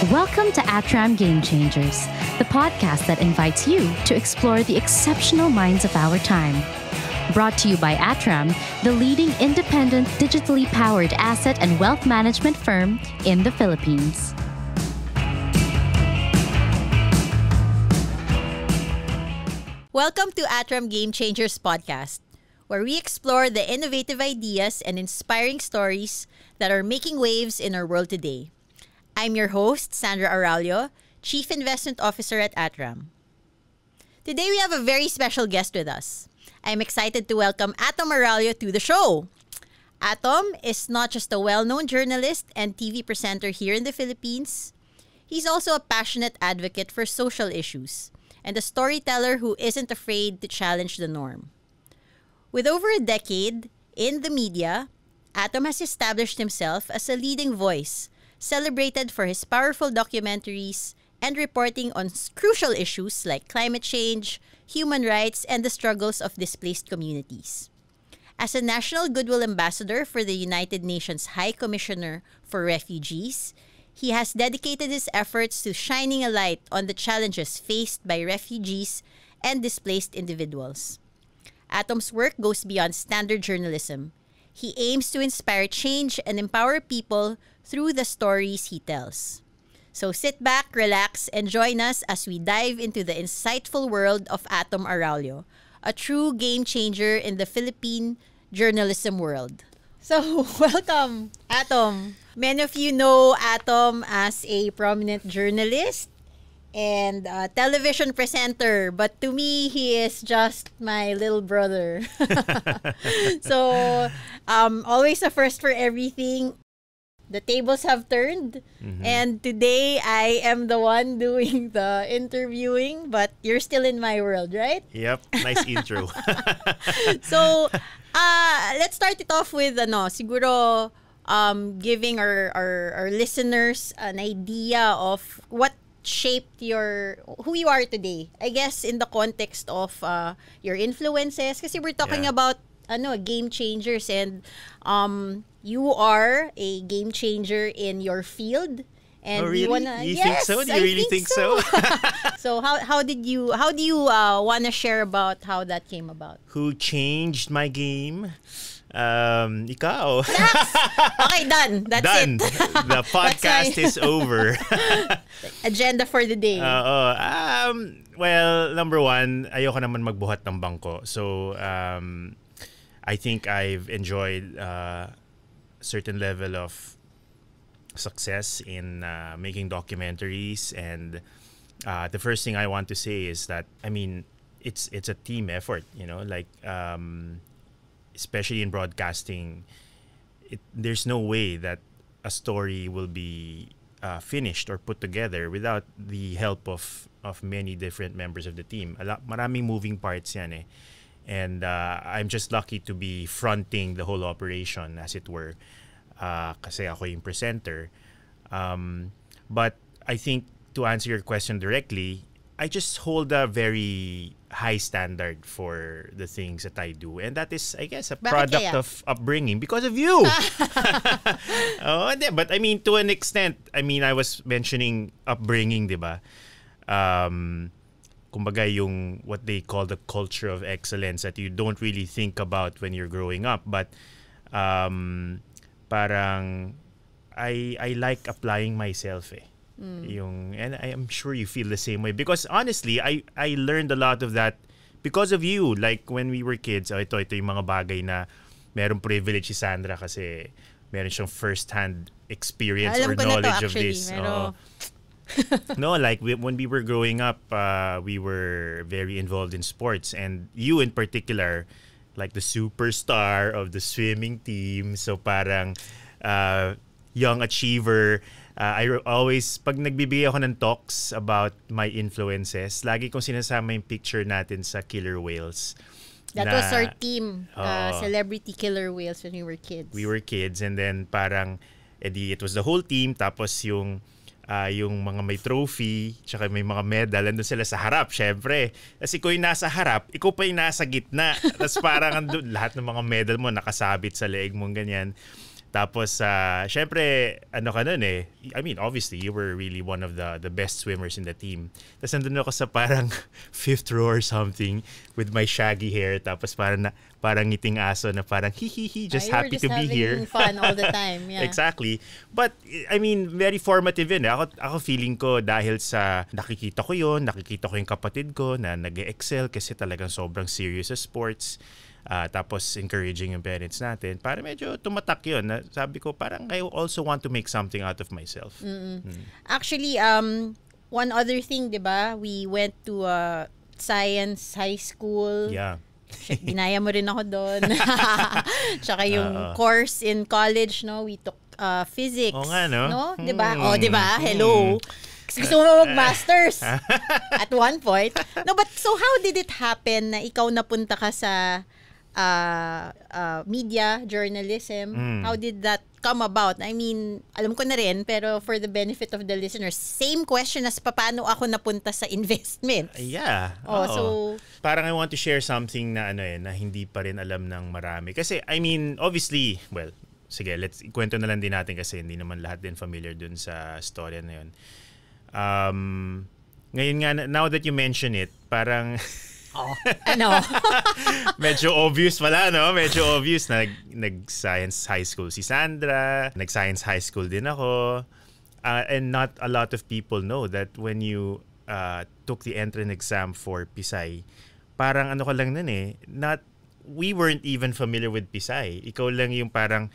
Welcome to Atram Game Changers, the podcast that invites you to explore the exceptional minds of our time. Brought to you by Atram, the leading independent, digitally powered asset and wealth management firm in the Philippines. Welcome to Atram Game Changers podcast, where we explore the innovative ideas and inspiring stories that are making waves in our world today. I'm your host, Sandra Aralio, Chief Investment Officer at Atram. Today we have a very special guest with us. I'm excited to welcome Atom Aralio to the show. Atom is not just a well-known journalist and TV presenter here in the Philippines. He's also a passionate advocate for social issues and a storyteller who isn't afraid to challenge the norm. With over a decade in the media, Atom has established himself as a leading voice, celebrated for his powerful documentaries and reporting on crucial issues like climate change, human rights, and the struggles of displaced communities. As a National Goodwill Ambassador for the United Nations High Commissioner for Refugees, he has dedicated his efforts to shining a light on the challenges faced by refugees and displaced individuals. Atom's work goes beyond standard journalism. He aims to inspire change and empower people through the stories he tells. So sit back, relax, and join us as we dive into the insightful world of Atom Aralio, a true game changer in the Philippine journalism world. So, welcome, Atom. Many of you know Atom as a prominent journalist and a television presenter, but to me, he is just my little brother. So, always a first for everything. The tables have turned, and today I am the one doing the interviewing, but you're still in my world, right? Yep, nice intro. So, let's start it off with siguro giving our listeners an idea of what shaped who you are today. I guess in the context of your influences, kasi we're talking about game changers, and you are a game changer in your field. And oh, really? You yes, think so? Do you really think so? So how do you want to share about how that came about? Who changed my game? Ikaw. Okay, done. That's done. it. The podcast is over. Agenda for the day. Well, number one, ayoko naman magbuhat ng bangko. So, I think I've enjoyed a certain level of success in making documentaries, and the first thing I want to say is that it's a team effort, especially in broadcasting. There's no way that a story will be finished or put together without the help of many different members of the team. Maraming moving parts yan eh. And I'm just lucky to be fronting the whole operation, as it were, kasi ako yung presenter. But I think, to answer your question directly, I just hold a very high standard for the things that I do. And that is, I guess, a product of upbringing because of you. But to an extent, I was mentioning upbringing, di ba? Kumbaga yung what they call the culture of excellence that you don't really think about when you're growing up, but parang I like applying myself and I am sure you feel the same way, because honestly I learned a lot of that because of you. Like when we were kids, ito yung mga bagay na merong privilege si Sandra kasi meron siyang first-hand experience or knowledge of this. No, like when we were growing up, we were very involved in sports, and you in particular, like the superstar of the swimming team. So parang young achiever. I always, pag nagbibigay ako ng talks about my influences, lagi kong sinasama yung picture natin sa Killer Whales. That was our team, Celebrity Killer Whales, when we were kids. We were kids, and then parang it was the whole team, tapos yung mga may trophy, tsaka may mga medal, andun sila sa harap, syempre. Kasi kung yung nasa harap, ikaw pa yung nasa gitna. Tapos parang lahat ng mga medal mo nakasabit sa leeg mo, ganyan. Tapos, syempre, ano ka nun eh. I mean, obviously, you were really one of the best swimmers in the team. Tapos nandun ako sa parang fifth row or something with my shaggy hair. Tapos parang ngiting aso na parang hihihi, just happy to be here. You were just having fun all the time. Yeah. Exactly. But, I mean, very formative yun. Ako feeling ko dahil sa nakikita ko yung kapatid ko na nag-excel kasi talagang sobrang serious sa sports. Tapos encouraging yung parents natin. Para medyo tumatak yun. Sabi ko, parang I also want to make something out of myself. Actually, one other thing, di ba? We went to science high school. Yeah. Ginaya mo rin ako doon. Tsaka yung course in college, no? We took physics. Oo nga, no? Di ba? Di ba? Hello. Gusto mo mag-masters at one point. No, but so how did it happen na ikaw napunta ka sa media, journalism? How did that come about? I mean, alam ko na rin, pero for the benefit of the listeners, same question as paano ako napunta sa investment. Yeah. So parang I want to share something na na hindi pa rin alam ng marami. Kasi, I mean, obviously, well, sige, let's ikwento na lang din natin kasi hindi naman lahat din familiar dun sa storya na yun. Ngayon nga, now that you mention it, parang medyo obvious pala, no? Medyo obvious na nag-science high school si Sandra, nag-science high school din ako. And not a lot of people know that when you took the entrance exam for Pisay, parang ano ka lang nun eh, we weren't even familiar with Pisay. Ikaw lang yung parang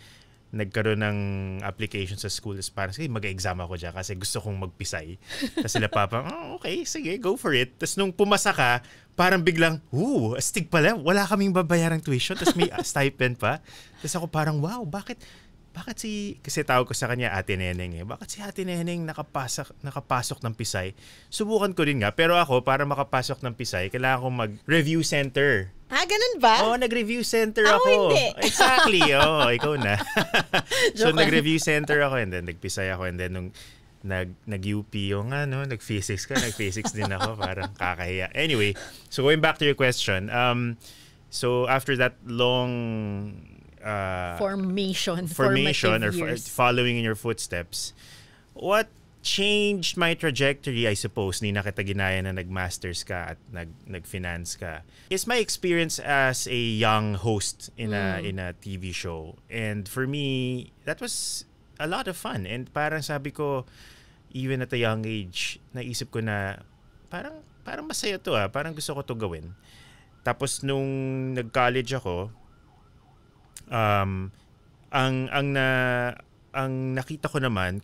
nagkaroon ng application sa school is parang, sige, mag-exam ako dyan kasi gusto kong magpisay. Tapos sila okay, sige, go for it. Tapos nung pumasa ka, parang biglang, astig pala, wala kaming babayarang tuition, tapos may stipend pa. Tapos ako parang, wow, bakit kasi tawag ko sa kanya Ate Neneng eh. Bakit si Ate Neneng nakapasok ng Pisay? Subukan ko rin nga. Pero ako, para makapasok ng Pisay, kailangan ko mag-review center. Ganun ba? Oo, nag-review center ako. Hindi. Exactly. Ikaw na. So, nag-review center ako and then nag-Pisay ako and then nung nag-UP yung nag-physics ka, nag-physics din ako. Parang kakahiya. Anyway, so going back to your question. So, after that long formation or years. Following in your footsteps, what changed my trajectory, I suppose, ni nakita ginaya na nag-masters ka at nag-finance ka, is my experience as a young host in a TV show. And for me, that was a lot of fun. And parang sabi ko, even at a young age, naisip ko na parang masaya to parang gusto ko to gawin. Tapos nung nag-college ako, ang nakita ko naman,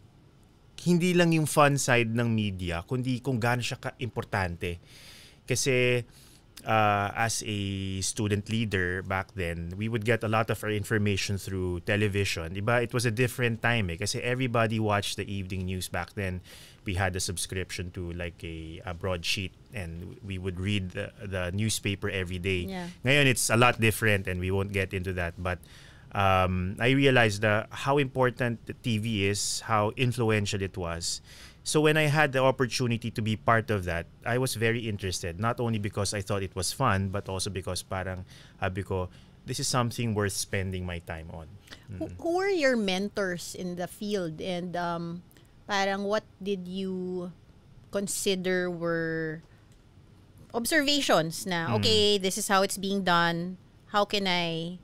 hindi lang yung fun side ng media, kundi kung gaano siya ka-importante. Kasi as a student leader back then, we would get a lot of our information through television. Diba? It was a different time kasi everybody watched the evening news back then. We had a subscription to like a broadsheet and we would read the newspaper every day. Yeah. Ngayon, it's a lot different and we won't get into that. But I realized how important the TV is, how influential it was. So when I had the opportunity to be part of that, I was very interested. Not only because I thought it was fun, but also because parang sabi ko, this is something worth spending my time on. Who were your mentors in the field? And parang what did you consider were observations na, okay, this is how it's being done. How can I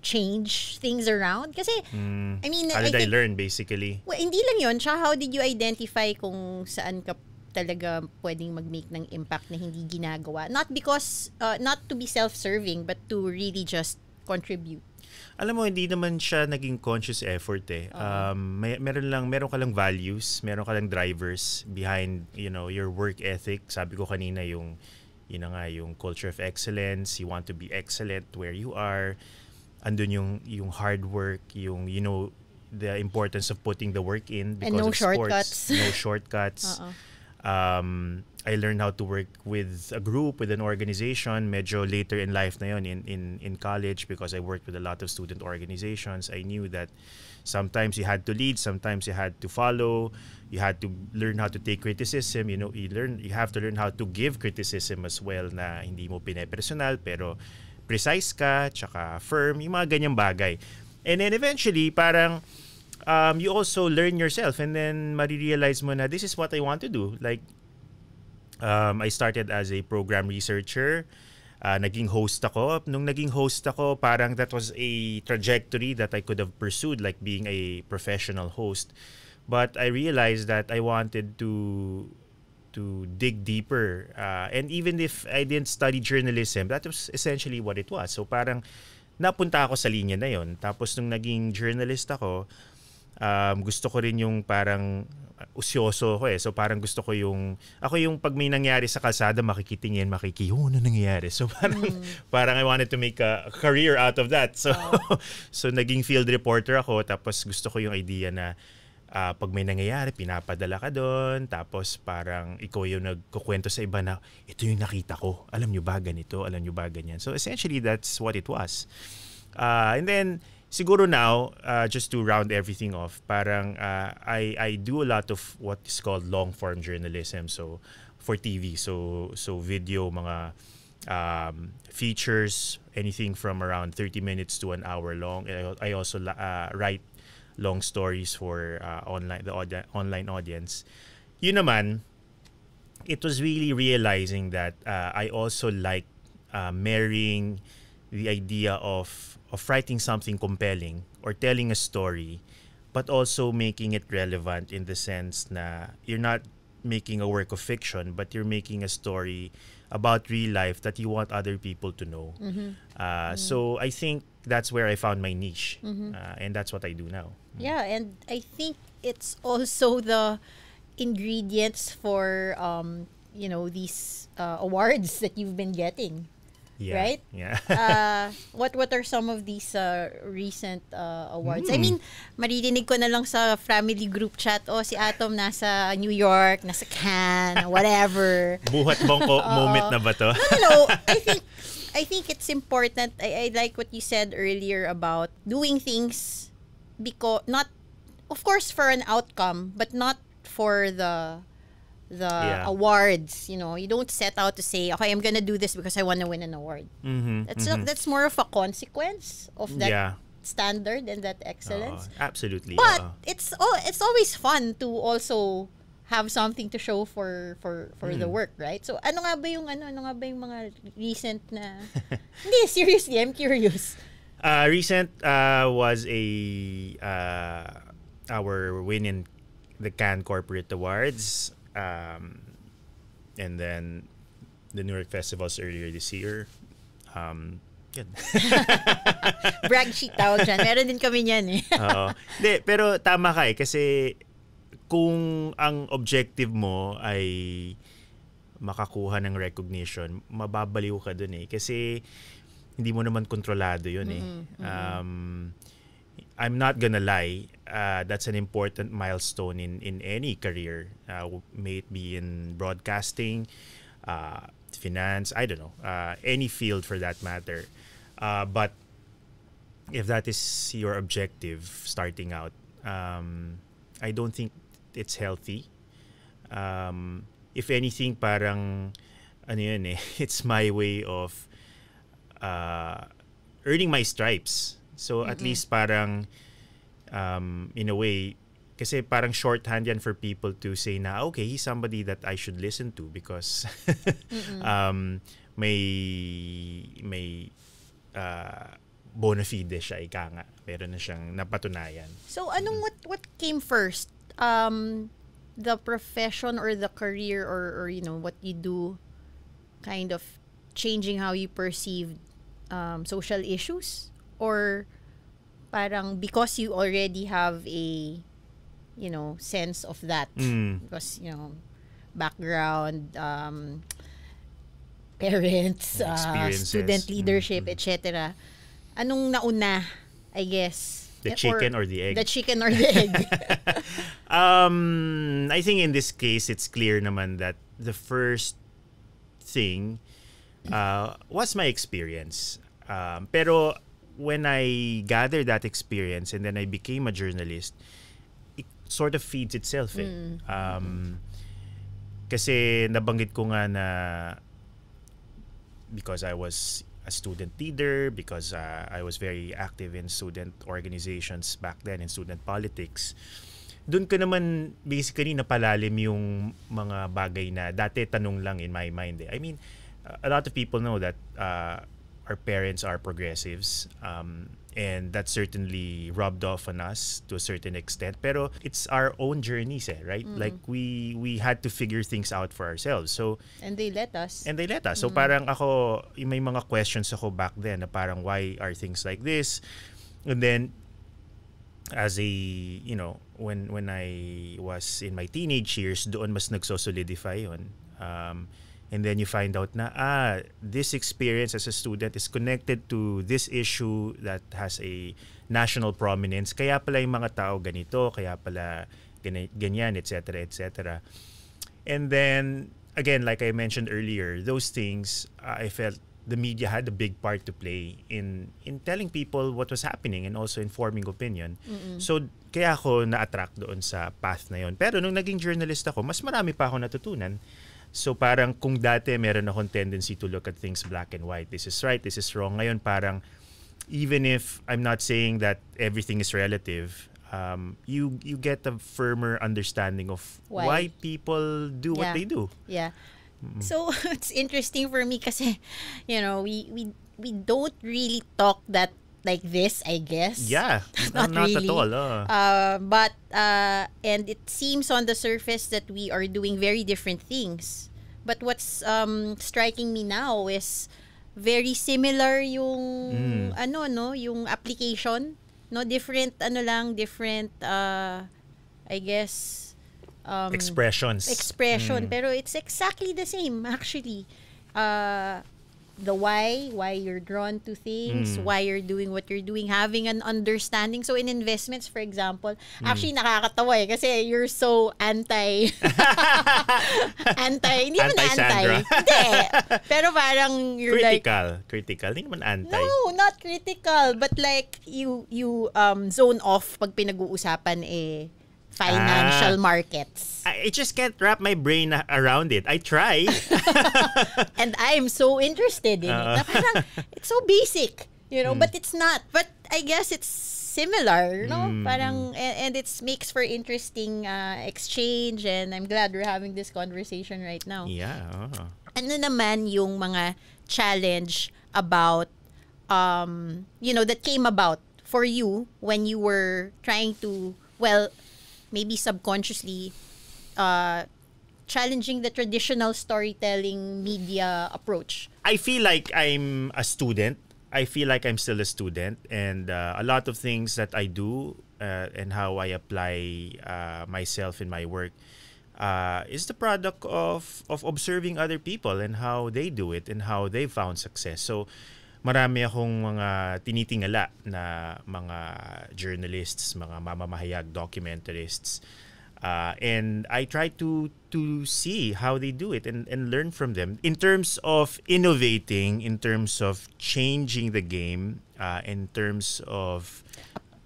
change things around? Kasi, I mean, how did I learn basically? Well, hindi lang yun. Tsaka how did you identify kung saan ka talaga pwedeng mag-make ng impact na hindi ginagawa? Not because, not to be self-serving, but to really just contribute. Alam mo, hindi naman siya naging conscious effort eh. Meron ka lang values, meron ka lang drivers behind, your work ethic. Sabi ko kanina yung culture of excellence. You want to be excellent where you are. Andun yung hard work, the importance of putting the work in because and no of shortcuts. Sports. No shortcuts. I learned how to work with a group, with an organization. Medyo later in life na yun, in college, because I worked with a lot of student organizations. I knew that sometimes you had to lead, sometimes you had to follow. You had to learn how to take criticism. You have to learn how to give criticism as well na hindi mo pine-personal pero precise ka, tsaka firm, yung mga ganyang bagay. And then eventually, parang you also learn yourself and then marirealize mo na this is what I want to do. Like, I started as a program researcher. Naging host ako. Nung naging host ako, parang that was a trajectory that I could have pursued, like being a professional host. But I realized that I wanted to dig deeper. And even if I didn't study journalism, that was essentially what it was. So parang napunta ako sa linya na yon. Tapos nung naging journalist ako, gusto ko rin yung parang usyoso ko eh. So parang gusto ko ako yung pag may nangyari sa kalsada, makikitingin, ano nangyayari. So parang I wanted to make a career out of that. So, so naging field reporter ako. Tapos gusto ko yung idea na pag may nangyayari, pinapadala ka doon. Tapos parang ikaw yung nagkukwento sa iba na, ito yung nakita ko. Alam nyo ba ganito? Alam nyo ba ganyan? So essentially, that's what it was. And then, siguro now, just to round everything off, parang I do a lot of what is called long-form journalism. So, for TV. So video, mga features, anything from around 30 minutes to an hour long. I also write long stories for the online audience. Yun naman, it was really realizing that I also like marrying the idea of writing something compelling or telling a story, but also making it relevant in the sense na you're not making a work of fiction, but you're making a story about real life that you want other people to know. So I think that's where I found my niche, and that's what I do now. Yeah, and I think it's also the ingredients for these awards that you've been getting. Yeah. Right? Yeah. What are some of these recent awards? I mean, maririnig ko na lang sa family group chat, si Atom nasa New York, nasa Cannes, whatever. Buhat bongko moment na ba to? No. I think it's important. I like what you said earlier about doing things because not, of course, for an outcome, but not for the awards. You don't set out to say, okay, I'm gonna do this because I want to win an award. That's more of a consequence of that standard and that excellence. Absolutely. But it's always fun to also have something to show for the work, right? So ano nga ba yung mga recent na Hindi, seriously, I'm curious. Recent was our win in the Cannes Corporate Awards. And then the New York Festivals earlier this year. Yun. Brag sheet tawag dyan. Meron din kami niyan eh. Oo. Hindi, pero tama ka eh. Kasi kung ang objective mo ay makakuha ng recognition, mababaliw ka dun eh. Kasi hindi mo naman kontrolado yun eh. I'm not gonna lie, that's an important milestone in any career, may it be in broadcasting, finance, I don't know, any field for that matter. But if that is your objective starting out, I don't think it's healthy. If anything, parang it's my way of earning my stripes. So at least parang in a way, kasi parang shorthand yan for people to say na okay, he's somebody that I should listen to because may bona fide siya, ika nga. Meron na siyang napatunayan. So what came first? The profession or the career or what you do kind of changing how you perceive social issues? Or parang because you already have a sense of that because background, parents, student leadership, etc. Anong nauna, I guess? The chicken or the egg? The chicken or the egg? I think in this case it's clear naman that the first thing was my experience. Pero when I gathered that experience and then I became a journalist, it sort of feeds itself eh. Kasi nabanggit ko nga na because I was a student leader because I was very active in student organizations back then, in student politics. Doon ko naman basically napalalim yung mga bagay na dati tanong lang in my mind. I mean, a lot of people know that our parents are progressives, and that certainly rubbed off on us to a certain extent. Pero it's our own journeys, right? Like we had to figure things out for ourselves. So And they let us. So parang ako, may mga questions ako back then na parang why are things like this? And then as a, when I was in my teenage years, doon mas nagso-solidify yun. And then you find out na, this experience as a student is connected to this issue that has a national prominence. Kaya pala yung mga tao ganito, kaya pala ganyan, etc., etc. And then, again, like I mentioned earlier, those things, I felt the media had a big part to play in telling people what was happening and also informing opinion. So, kaya ako na-attract doon sa path na yon. Pero nung naging journalist ako, mas marami pa ako natutunan. So parang kung dati meron akong tendency to look at things black and white, this is right, this is wrong. Ngayon parang even if I'm not saying that everything is relative, you get a firmer understanding of why people do what they do. Yeah. So it's interesting for me kasi we don't really talk that like this, I guess. Yeah, not really. At all. But and it seems on the surface that we are doing very different things. But what's striking me now is very similar yung yung application, different different I guess expression, pero it's exactly the same actually. The why you're drawn to things, why you're doing what you're doing, having an understanding. So in investments, for example, actually nakakatawa kasi you're so hindi naman anti. Hindi. Pero parang you're critical. Hindi naman anti. No, not critical, but like you zone off pag pinag-uusapan financial markets. I just can't wrap my brain around it. I try. And I'm so interested in it. Parang, it's so basic, but it's not. But I guess it's similar, Parang, and it makes for interesting exchange, and I'm glad we're having this conversation right now. Yeah. Ano naman yung mga challenge about, that came about for you when you were trying to, maybe subconsciously challenging the traditional storytelling media approach? I feel like I'm a student. I feel like I'm still a student, and a lot of things that I do and how I apply myself in my work is the product of observing other people and how they do it and how they found success. So marami akong mga tinitingala na mga journalists, mga mamamahayag, documентarists. And I try to see how they do it and learn from them in terms of innovating, in terms of changing the game, in terms of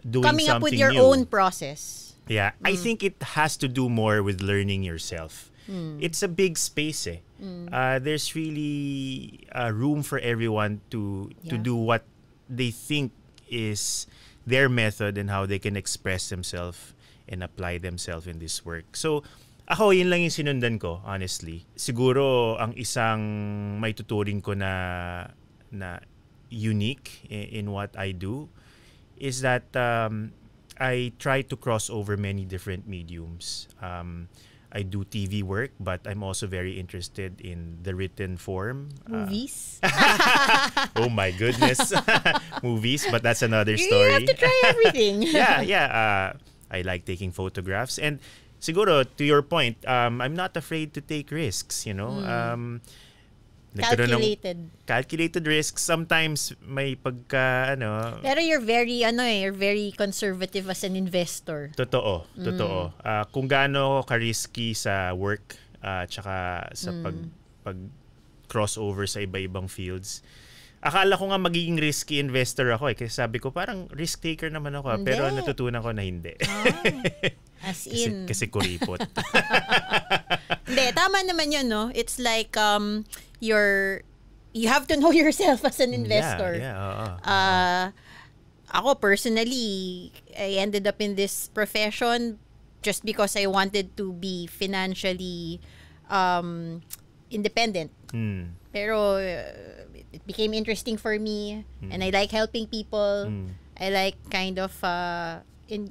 doing coming something up with your new. own process. Yeah, I think it has to do more with learning yourself. It's a big space. There's really room for everyone to do what they think is their method and how they can express themselves and apply themselves in this work. So, ako, yun lang yung sinundan ko, honestly. Siguro, ang isang may tuturing ko na unique in what I do is that I try to cross over many different mediums. I do TV work, but I'm also very interested in the written form. Movies? Oh my goodness. Movies, but that's another story. You have to try everything. Yeah. I like taking photographs. And siguro, to your point, I'm not afraid to take risks, Calculated risks. Sometimes may pagka, Pero you're very conservative as an investor. Totoo. Kung gaano ka-risky sa work, tsaka sa pag crossover sa iba-ibang fields. Akala ko nga magiging risky investor ako kasi sabi ko parang risk taker naman ako, pero natutunan ko na hindi. As in. Kasi kuripot. Hindi, tama naman yun, no? It's like you're you have to know yourself as an investor. Ako personally, I ended up in this profession just because I wanted to be financially independent. Pero it became interesting for me, and I like helping people. I like kind of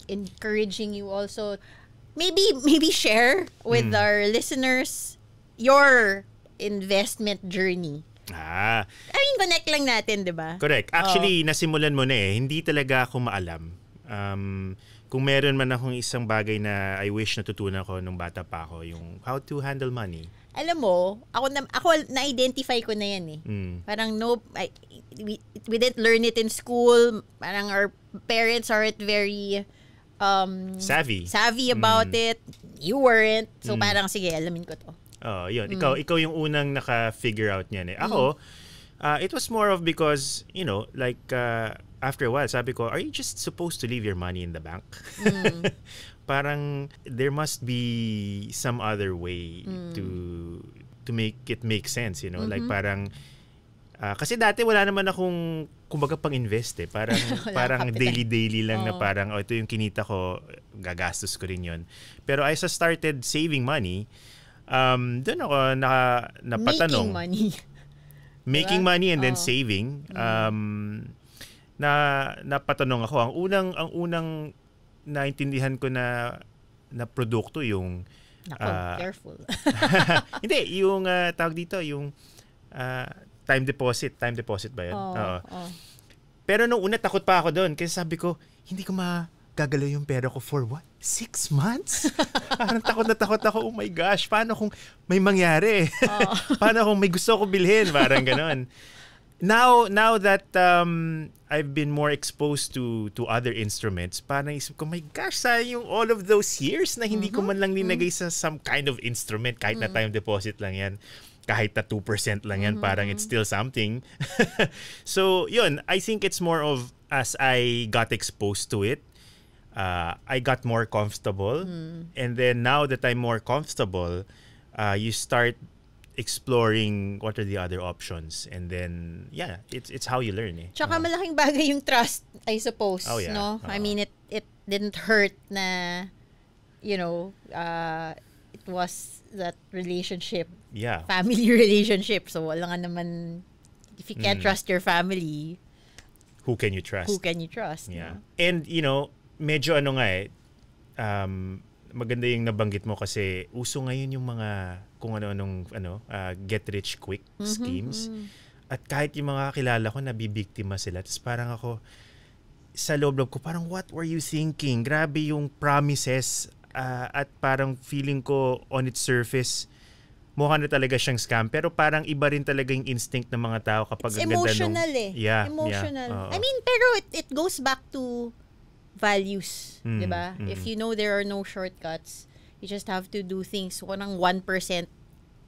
encouraging you also. Maybe share with our listeners your investment journey. I mean, connect lang natin, di ba? Correct. Actually, nasimulan mo na eh. Hindi talaga ako maalam. Kung meron man akong isang bagay na I wish natutunan ko nung bata pa ako, yung how to handle money. Alam mo, ako na-identify ko na yan eh. Parang we didn't learn it in school. Parang our parents aren't very savvy about it. You weren't. So parang, sige, alamin ko to. Yun. Ikaw yung unang naka-figure out niyan eh. Ako, it was more of because, like, after a while, sabi ko, are you just supposed to leave your money in the bank? Parang, there must be some other way to make it make sense, Like, parang, kasi dati wala naman akong, kumbaga, pang-invest eh. Parang daily lang na parang, ito yung kinita ko, gagastos ko rin yun. Pero as I started saving money, doon ako napatanong. Making money and then saving. Napatanong ako. Ang unang naintindihan ko na produkto yung careful. Hindi, yung tawag dito, yung time deposit ba yun? Pero nung una takot pa ako doon kasi sabi ko, hindi ko gagalaw yung pera ko for what? 6 months? Parang takot ako. Oh my gosh, paano kung may mangyari? Paano kung may gusto ko bilhin? Parang ganon. Now that I've been more exposed to other instruments, parang isip ko, my gosh, sayang yung all of those years na hindi ko man lang linagay sa some kind of instrument, kahit na time deposit lang yan. Kahit na 2% lang yan, parang it's still something. So, yun, I think it's more of as I got exposed to it, I got more comfortable. And then now that I'm more comfortable, you start exploring what are the other options. And then, yeah, it's how you learn eh. Tsaka malaking bagay yung trust, I suppose. Oh, yeah. No? I mean, it didn't hurt na, it was that relationship. Yeah. Family relationship. So, wala nga naman, if you can't trust your family, who can you trust? Yeah. No? And, medyo maganda yung nabanggit mo kasi uso ngayon yung mga kung ano-anong get rich quick schemes. At kahit yung mga kilala ko nabibiktima sila. Tapos parang ako sa loob ko, parang what were you thinking? Grabe yung promises at parang feeling ko on its surface mukha na talaga siyang scam pero parang iba rin talaga yung instinct ng mga tao kapag it's emotional Yeah, emotional. Yeah. I mean, pero it goes back to values, di ba? If you know there are no shortcuts, you just have to do things 1%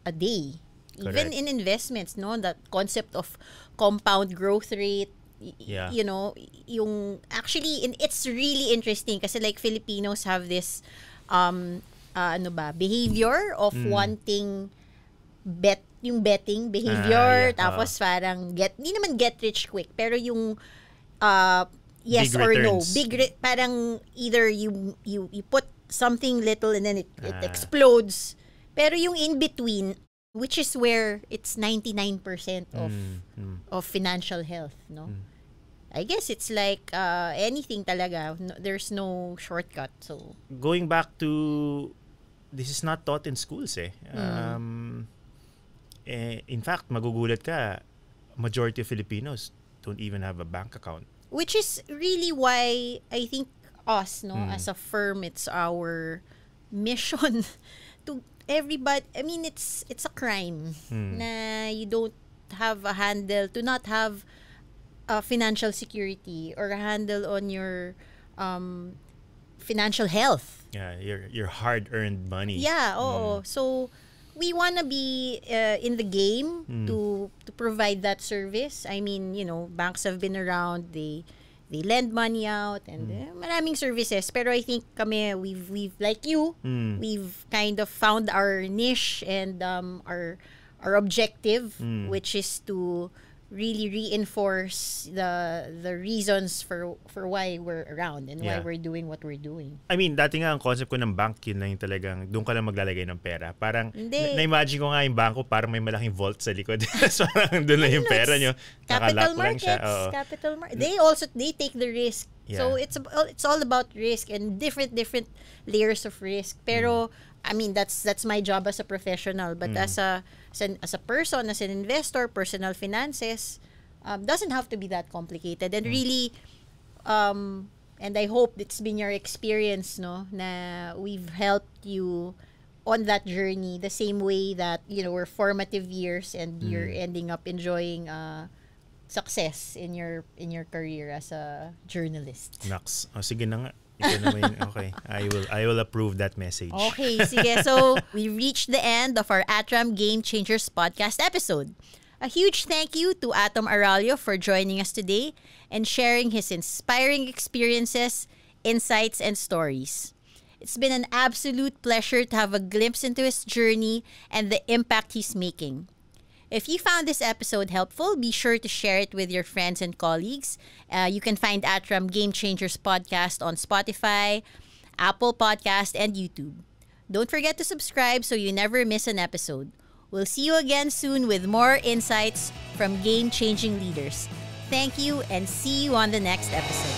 a day. Correct. Even in investments, no? That concept of compound growth rate, yung actually it's really interesting kasi like Filipinos have this behavior of wanting yung betting behavior, tapos parang hindi naman get rich quick, pero yung yes big or returns. no. Parang either you put something little and then it explodes. Pero yung in between, which is where it's 99% of financial health, no? I guess it's like anything talaga. No, there's no shortcut. So going back to this is not taught in schools eh. In fact, magugulat ka, majority of Filipinos don't even have a bank account. Which is really why I think us, as a firm, it's our mission to everybody. I mean, it's a crime na you don't have a handle, to not have a financial security or a handle on your financial health. Yeah, your hard-earned money. Yeah, oo. So we wanna be in the game to provide that service. I mean, banks have been around. They lend money out and maraming services. Pero I think kami, we've like you, we've kind of found our niche and our our objective, which is to really reinforce the reasons for why we're around and why Yeah. we're doing what we're doing. I mean, dati nga ang concept ko ng bank, yun lang yung talagang, doon ka lang maglalagay ng pera. Parang, Hindi. na-imagine ko nga yung bangko, parang may malaking vault sa likod. So, parang doon lang yung pera nyo. Capital Nakalock lang siya. markets, Oo. capital they take the risk. Yeah. So it's all about risk and different layers of risk. Pero I mean that's my job as a professional, but as a person, as an investor, personal finances doesn't have to be that complicated. And really and I hope it's been your experience, no, na we've helped you on that journey the same way that, you know, we're formative years and you're ending up enjoying success in your career as a journalist. Nax. O, sige na nga. Ito naman yun. Okay. I will approve that message. Okay, sige. So, we reached the end of our Atram Game Changers podcast episode. A huge thank you to Atom Aralio for joining us today and sharing his inspiring experiences, insights, and stories. It's been an absolute pleasure to have a glimpse into his journey and the impact he's making. If you found this episode helpful, be sure to share it with your friends and colleagues. You can find Atram Game Changers podcast on Spotify, Apple Podcast, and YouTube. Don't forget to subscribe so you never miss an episode. We'll see you again soon with more insights from game-changing leaders. Thank you and see you on the next episode.